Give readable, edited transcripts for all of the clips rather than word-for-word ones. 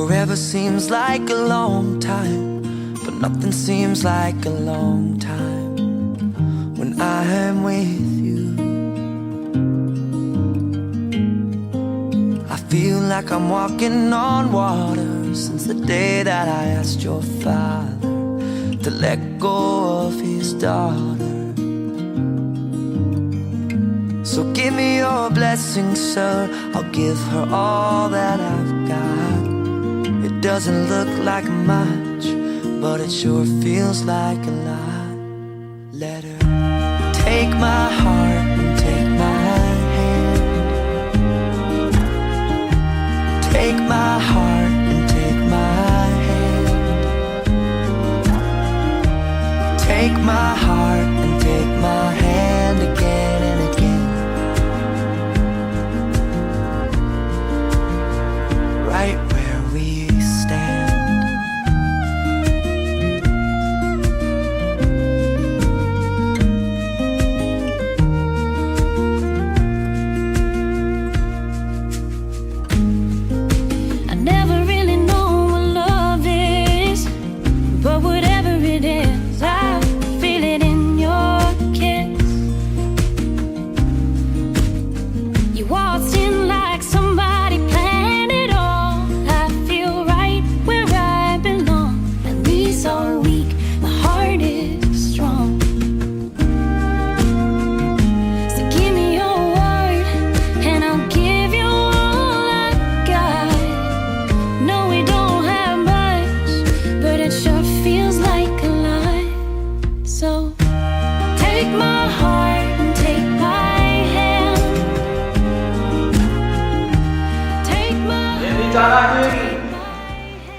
Forever seems like a long time, but nothing seems like a long time when I am with you. I feel like I'm walking on water since the day that I asked your father to let go of his daughter. So give me your blessing, sir. I'll give her all that I've got. It doesn't look like much, but it sure feels like a lot. Let her take my heart and take my hand. Take my heart and take my hand. Take my heart and take my hand again and again. Right where we stand. I never really know what love is, but whatever it is, I feel it in your kiss. You waltzed in like somebody planned it all. I feel right where I belong. At least all week, my heart is strong. So give me your word, and I'll give you all I got. No, we don't have much, but it sure feels like a lot. So take my heart and take my hand. Take my Ini cara hin,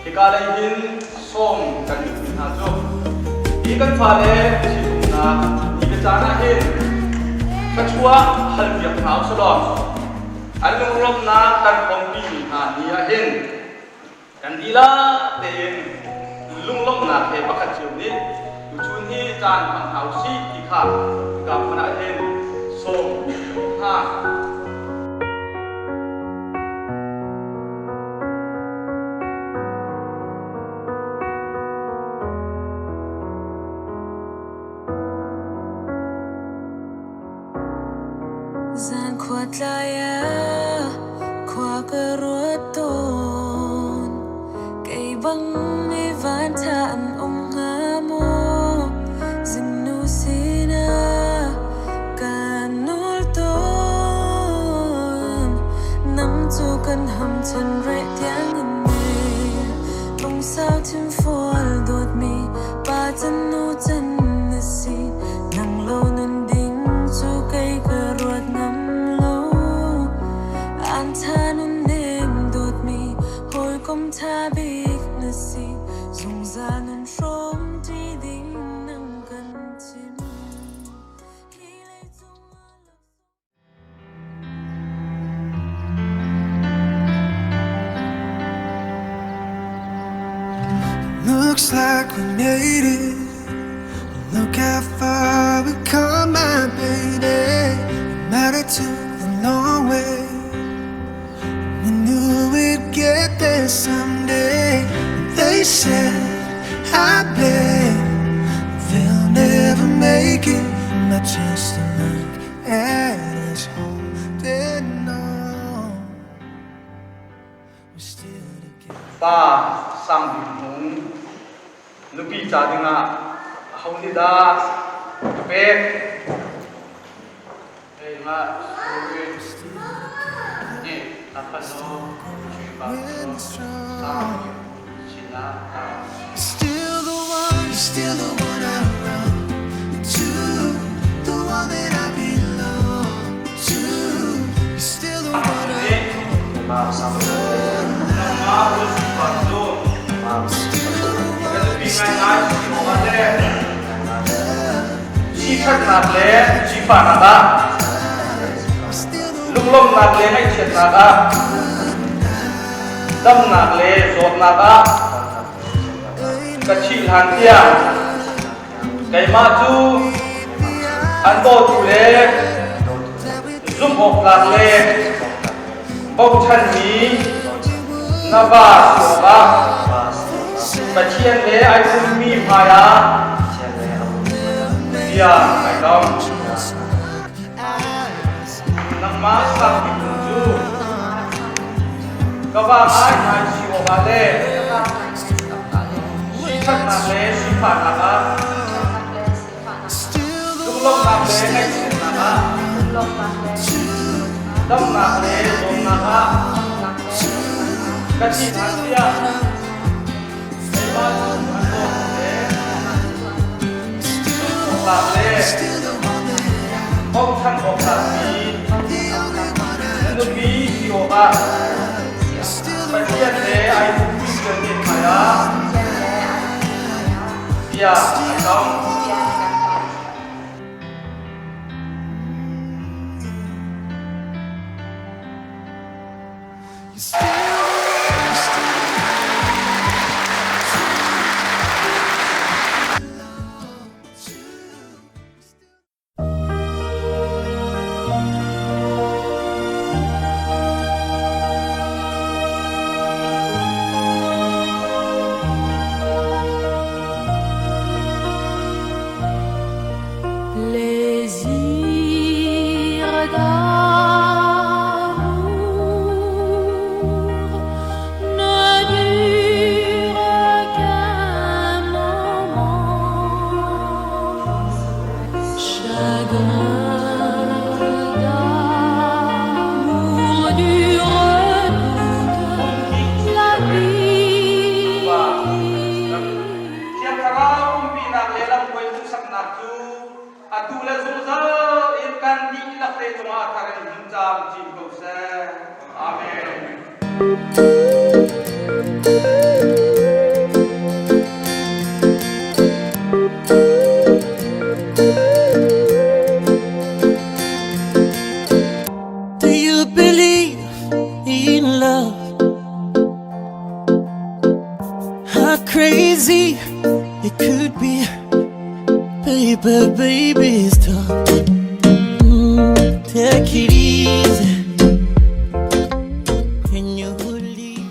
hikala hin som kan haju. Ikan fale sibuna, ikan cara hin. Kacua hal biak ngau salon. Alung rom na kan kompi ha niya hin. Kan ila tein lung lom na ke bakat cium ni. Tujuan hi jan pang hausi ikha. Gam mana hin som ha. Zan kuat laya, kuat keruatun. Kay bang ni vantaan ngamo, zinusina kanulton. Nang tukan ham chan re tiang ini, tong sao tim fall dot mi, ba chan nu chan nasi, nang lo nun ding chu kay keruat ngam lo. An tha nun nem dot mi, hoi kom tha big nasi, zung za nun shom ti ding nang kan chim. Looks like we made it. Look how far we come, my baby. No matter took the long way. We knew we'd get there someday. They said, I bet they'll never make it. Not just to look at us holding on. We're still together. Pa sang Hmung nupi cha dinga hauni da pe ei ma ni tapano pa sang china ta Still the one I run to, the one that I belong to. You're still the one I pa sang ma Runsuipar do ma pi ngai ngai mo ma de chi khat na le chi pa na da lung lom na le hai chet na da dam na le zot na da ka chi han tia kai ma chu an bo tu le zum hok la le bốc chân mí Nava Soga Bachian Le I Put Me Paya Dia I Dom Nama Sakti Kunju Kava Ai Ai Siwa Bale Sichat Nale Sifat Naga Duklok Nale Eksin Naga Dom Nale Dom Naga Kacit Hasia Ewa Sumanto Lale Om Chan Om Lati Nubi Sioga Bagian Le Ai Bukti Jadi Maya Dia Dom Plaisir d'amour ne dure qu'un moment. Chagrin d'amour dure toute la vie. Siang karau pinang lelang kue tusak natu atu le zulza ikan di lakte cuma tarin hincam jim kause. Amin. Do you believe in love? How crazy it could be, baby, baby, stop. Take it easy. When you leave.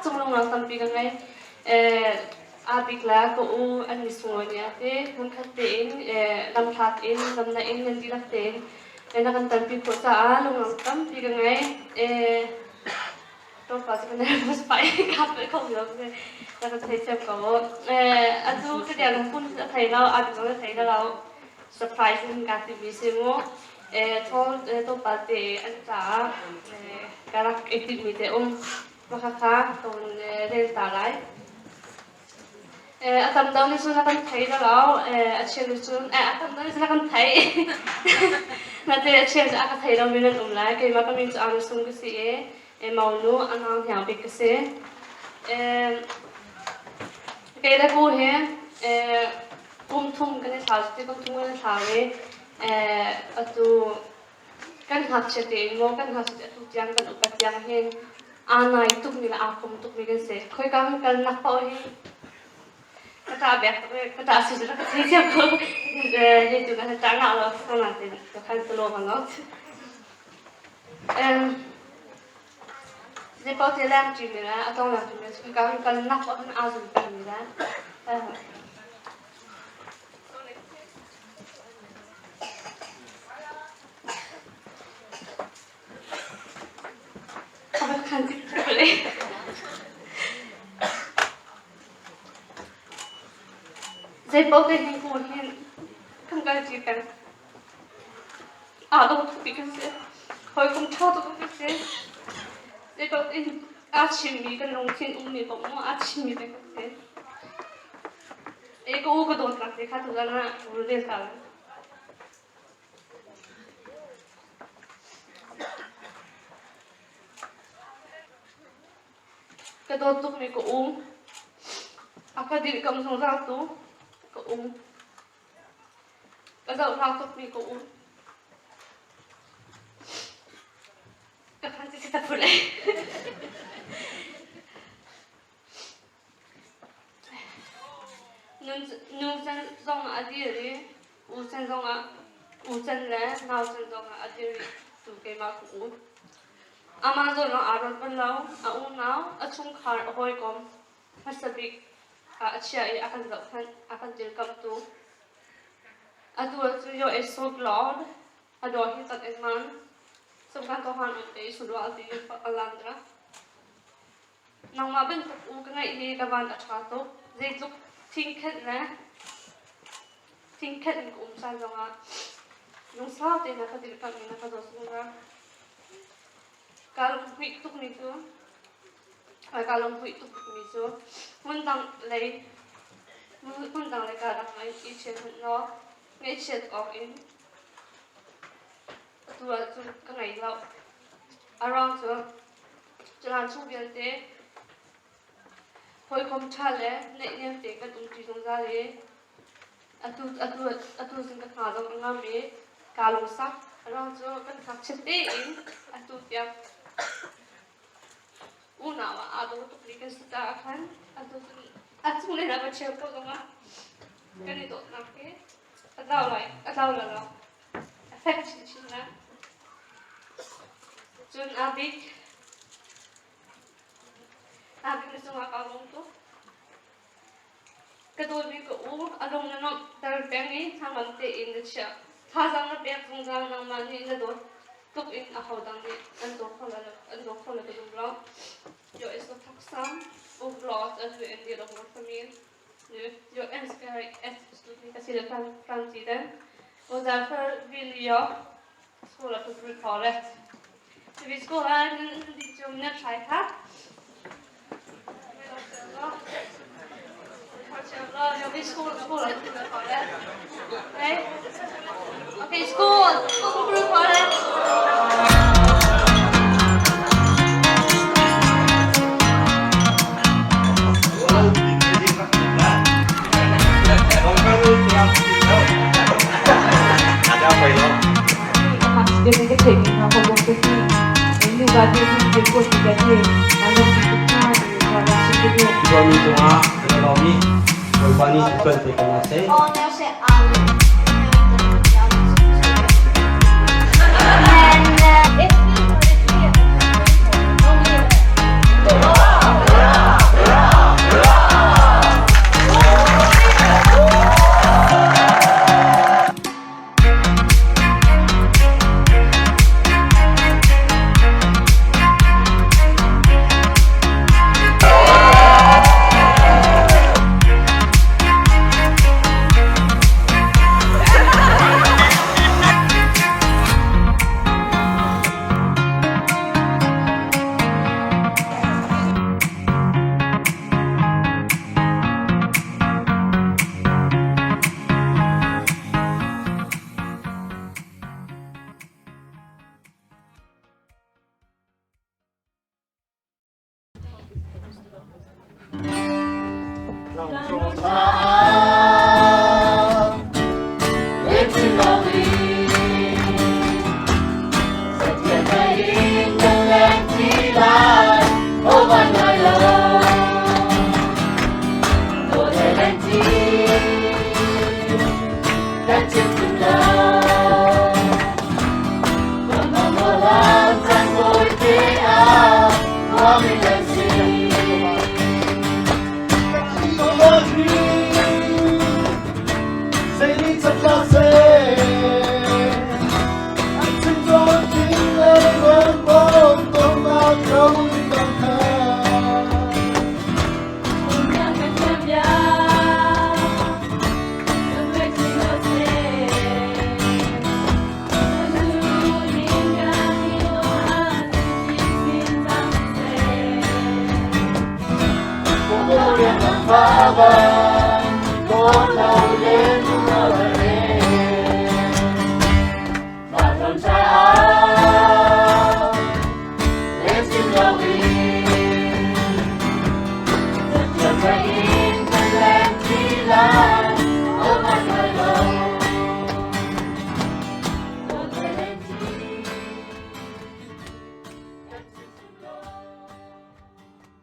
chung long lang tampi ka ngay abikla ko u an misungoni ate hung khatin lam that in lam na in nan dilakten na kan tampi ko sa long lang tampi ka ngay tôi có cái này mới phải gặp với không được nên là có thể xem có anh chú cái đèn phun sẽ thấy đâu anh cũng thấy đâu surprise cái TV xem ngô thôi tôi bảo để anh trả cái là cái tiết mục và khác tôi lên trả lại anh tầm đâu nên chúng ta kan thấy đâu anh xem chúng anh tầm đâu nên chúng ta kan thấy là để anh xem anh thấy đâu mình lại cái mà mình cho anh xuống cái gì màu nu anh ăn hàng bị cái gì cái đó cô he thum cái này tháo cái thum cái này tháo ấy tu kan hak chete mo kan hak chete tu tiang kan upat tiang hen anai tuk ni la akom tuk ni kan se khoi kam kan nak pa hi kata bek kata asu la kata je ko ye tu kan ta na lo ko na te to kan to lo ngot je pa te lam chi ni la atong la tu ni kan nak pa kan azu ni la Saya bawa ke hingga kan kan jikan, ada waktu bikin saya, kalau kamu tahu tu bikin saya, saya bawa ke asyik kan longsin umi bawa asyik bikin saya, eko uga dot nak saya kata orang urus salah. Ketutup ni ko Aka diri kamu sang ratu ko Kada ratu ni ko Kapan kita boleh Nun sen zong adiri sen zong le nau sen zong adiri tu ke ma ko Amazon ang aron panlaw, aunaw, at sungkar ahoy kom, masabik, at siya ay akan dilkam to. Atu yo is so glad, adohi tat man, sungkan tohan ay sudwa ati yung alandra. Nang mabentuk ngay ini kawan at chato, zaitluk tingket na, tingket ng umsa yung sa atin nakadilkam ni nakadosunga. Kalau hui tuk ni tu, kalau hui tuk ni tu, mundang lay kadang ay ichen no, ngay chet of in, tu kangai lau, around tu, jalan subian te, hoi kom chale, nek niam te kan tung tung zale, atu singkat ngadong ngami, kalau sak, around tu kan sak chet in, atu tiap Unawa ada untuk berikan kita akan atau mulai dapat siapa dong kan itu nanti atau lah efek cina Jun abik ni semua kalung tu kedua minggu adong nano terbengi tangan te Indonesia hazang na pek tunggal nang mani na do tuk in ako dang ni andok ko la ko bro yo is so tacksam och glad att du är en del av vår familj nu. Jag önskar ett slutliga till framtiden och därför vill jag skåla på brudparet. Så vi skålar lite om nötskajka. Jag vill skåla på brudparet. Nej? Okej, skål! Skål på brudparet! Dia nak cek ni, apa buat sesi? Ini bagi dia buat tiga ni, kalau kita kalau sedikit. Suami doa, kalau kami berbani bukan terkenal. Oh, dia say Ali. And if you Baba,